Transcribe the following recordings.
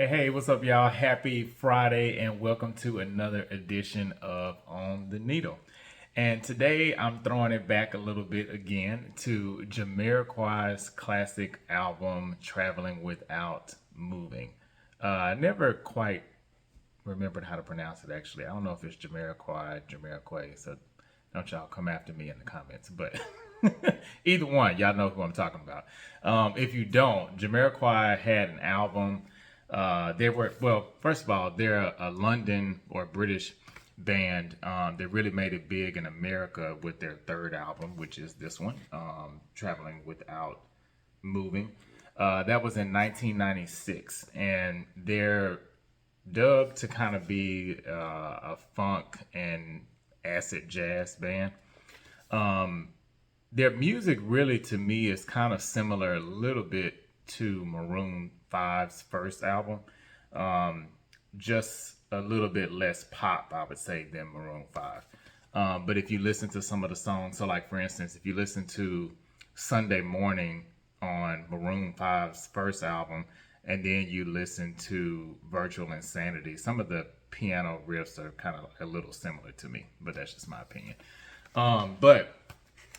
Hey, what's up, y'all? Happy Friday, and welcome to another edition of On the Needle. And today I'm throwing it back a little bit again to Jamiroquai's classic album, Traveling Without Moving. I never quite remembered how to pronounce it, actually. I don't know if it's Jamiroquai, so don't y'all come after me in the comments. But either one, y'all know who I'm talking about. If you don't, Jamiroquai had an album. They were, well, first of all, they're a London or British band. They really made it big in America with their third album, which is this one, Traveling Without Moving. That was in 1996, and they're dubbed to kind of be a funk and acid jazz band. Their music really, to me, is kind of similar a little bit to Maroon Five's first album. Just a little bit less pop, I would say, than Maroon 5. But if you listen to some of the songs, so like for instance, if you listen to Sunday Morning on Maroon Five's first album, and then you listen to Virtual Insanity, some of the piano riffs are kind of a little similar to me, but that's just my opinion. But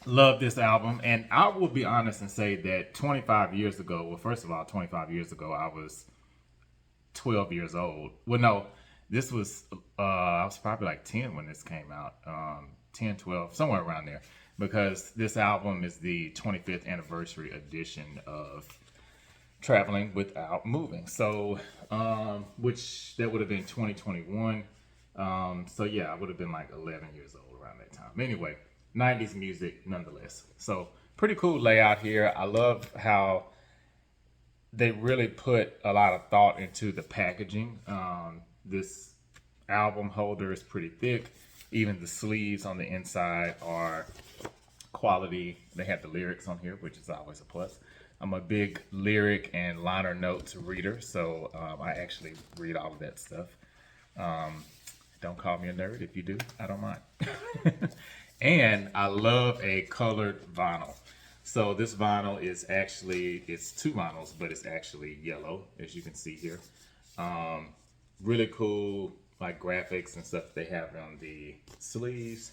love this album, and I will be honest and say that 25 years ago, well, first of all, 25 years ago, I was 12 years old. Well, no, this was, I was probably like 10 when this came out, 10, 12, somewhere around there, because this album is the 25th anniversary edition of Traveling Without Moving. So, which that would have been 2021. So yeah, I would have been like 11 years old around that time. Anyway, 90s music nonetheless. So pretty cool layout here. I love how they really put a lot of thought into the packaging. This album holder is pretty thick. Even the sleeves on the inside are quality. They have the lyrics on here, which is always a plus. I'm a big lyric and liner notes reader, so I actually read all of that stuff. Don't call me a nerd. If you do, I don't mind. And I love a colored vinyl. So this vinyl is actually, it's two vinyls, but it's actually yellow, as you can see here. Really cool, like graphics and stuff they have on the sleeves.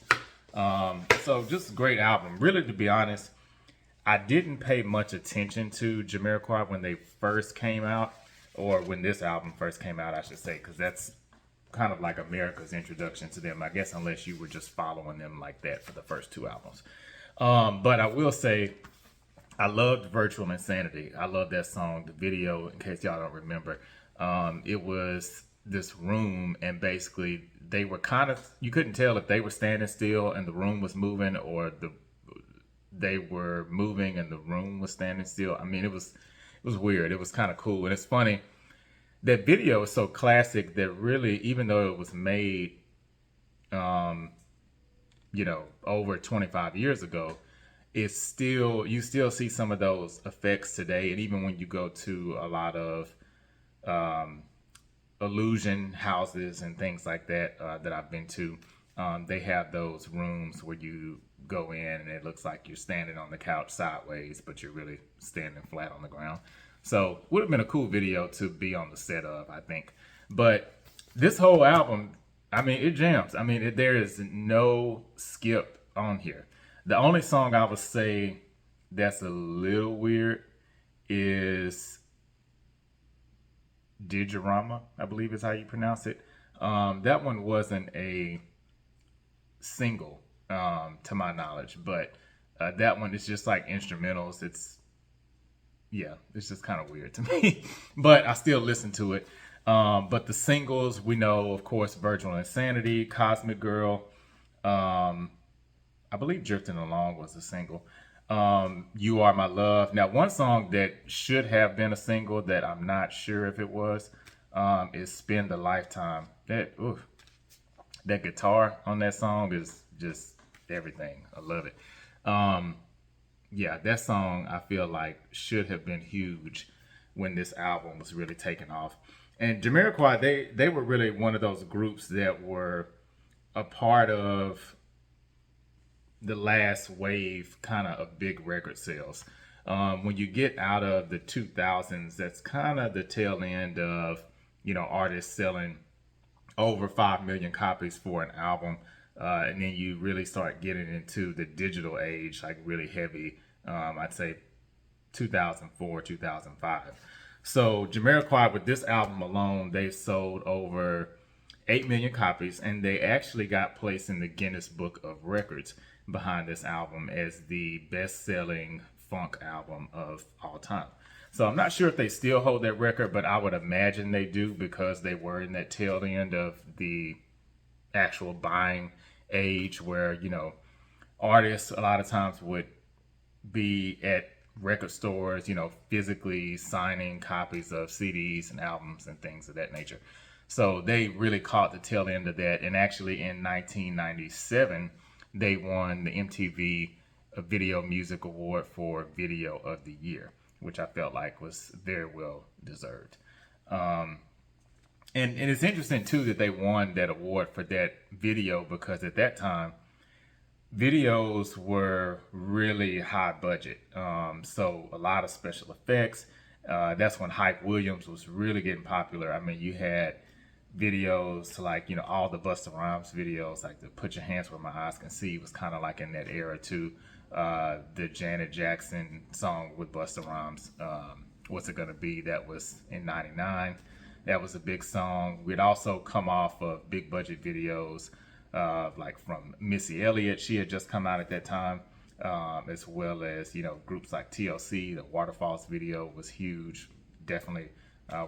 So just a great album. Really, to be honest, I didn't pay much attention to Jamiroquai when they first came out, or when this album first came out, I should say, because that's kind of like America's introduction to them, I guess, unless you were just following them like that for the first two albums. But I will say, I loved Virtual Insanity. I love that song. The video, in case y'all don't remember, it was this room, and basically they were kind of, you couldn't tell if they were standing still and the room was moving, or they were moving and the room was standing still. I mean, it was weird. It was kind of cool, and it's funny. That video is so classic that really, even though it was made, over 25 years ago, it's still, you still see some of those effects today. And even when you go to a lot of illusion houses and things like that that I've been to, they have those rooms where you go in and it looks like you're standing on the couch sideways, but you're really standing flat on the ground. So would have been a cool video to be on the set of, I think. But this whole album, I mean, it jams. I mean, there is no skip on here. The only song I would say that's a little weird is Digirama, I believe is how you pronounce it. That one wasn't a single, to my knowledge, but that one is just like instrumentals. It's just kind of weird to me, but I still listen to it. But the singles, we know, of course, Virtual Insanity, Cosmic Girl. I believe Drifting Along was a single. You Are My Love. Now, one song that should have been a single that I'm not sure if it was, is Spend a Lifetime. That guitar on that song is just everything. I love it. That song I feel like should have been huge when this album was really taking off. And Jamiroquai, they were really one of those groups that were a part of the last wave kind of big record sales. When you get out of the 2000s, that's kind of the tail end of artists selling over 5 million copies for an album. And then you really start getting into the digital age, like really heavy. I'd say 2004, 2005. So Jamiroquai, with this album alone, they've sold over 8 million copies, and they actually got placed in the Guinness Book of Records behind this album as the best-selling funk album of all time. So I'm not sure if they still hold that record, but I would imagine they do, because they were in that tail end of the actual buying age where, artists a lot of times would be at record stores, physically signing copies of CDs and albums and things of that nature. So they really caught the tail end of that. And actually in 1997, they won the MTV Video Music Award for Video of the Year, which I felt like was very well deserved. And it's interesting too that they won that award for that video, because at that time, videos were really high budget. So a lot of special effects. That's when Hype Williams was really getting popular. I mean, you had videos like, all the Busta Rhymes videos, like the Put Your Hands Where My Eyes Can See was kind of like in that era too. The Janet Jackson song with Busta Rhymes, What's It Gonna Be? That was in '99. That was a big song. We'd also come off of big budget videos, like from Missy Elliott. She had just come out at that time, as well as, groups like TLC. The Waterfalls video was huge. Definitely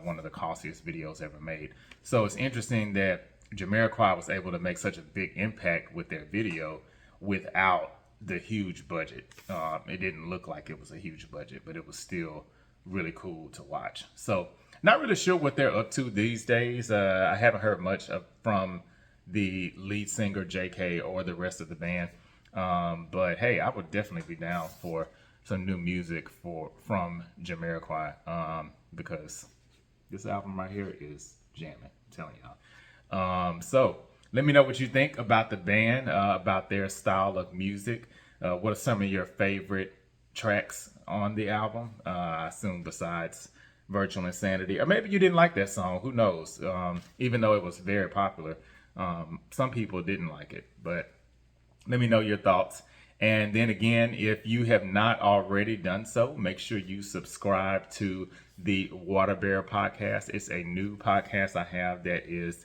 one of the costliest videos ever made. So it's interesting that Jamiroquai was able to make such a big impact with their video without the huge budget. It didn't look like it was a huge budget, but it was still really cool to watch. So not really sure what they're up to these days. I haven't heard much from the lead singer JK or the rest of the band. But hey, I would definitely be down for some new music from Jamiroquai, because this album right here is jamming, I'm telling y'all. So let me know what you think about the band, about their style of music. What are some of your favorite tracks on the album? I assume besides Virtual Insanity, or maybe you didn't like that song, who knows? Even though it was very popular, some people didn't like it, but let me know your thoughts. And then again, if you have not already done so, make sure you subscribe to the Water Bear podcast. It's a new podcast I have that is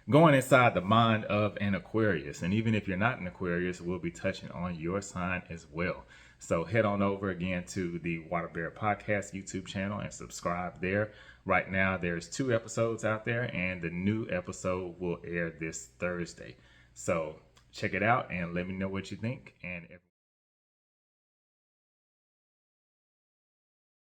going inside the mind of an Aquarius. And even if you're not an Aquarius, we'll be touching on your sign as well. So head on over again to the Water Bear Podcast YouTube channel and subscribe there. Right now, there's 2 episodes out there, and the new episode will air this Thursday. So check it out and let me know what you think. And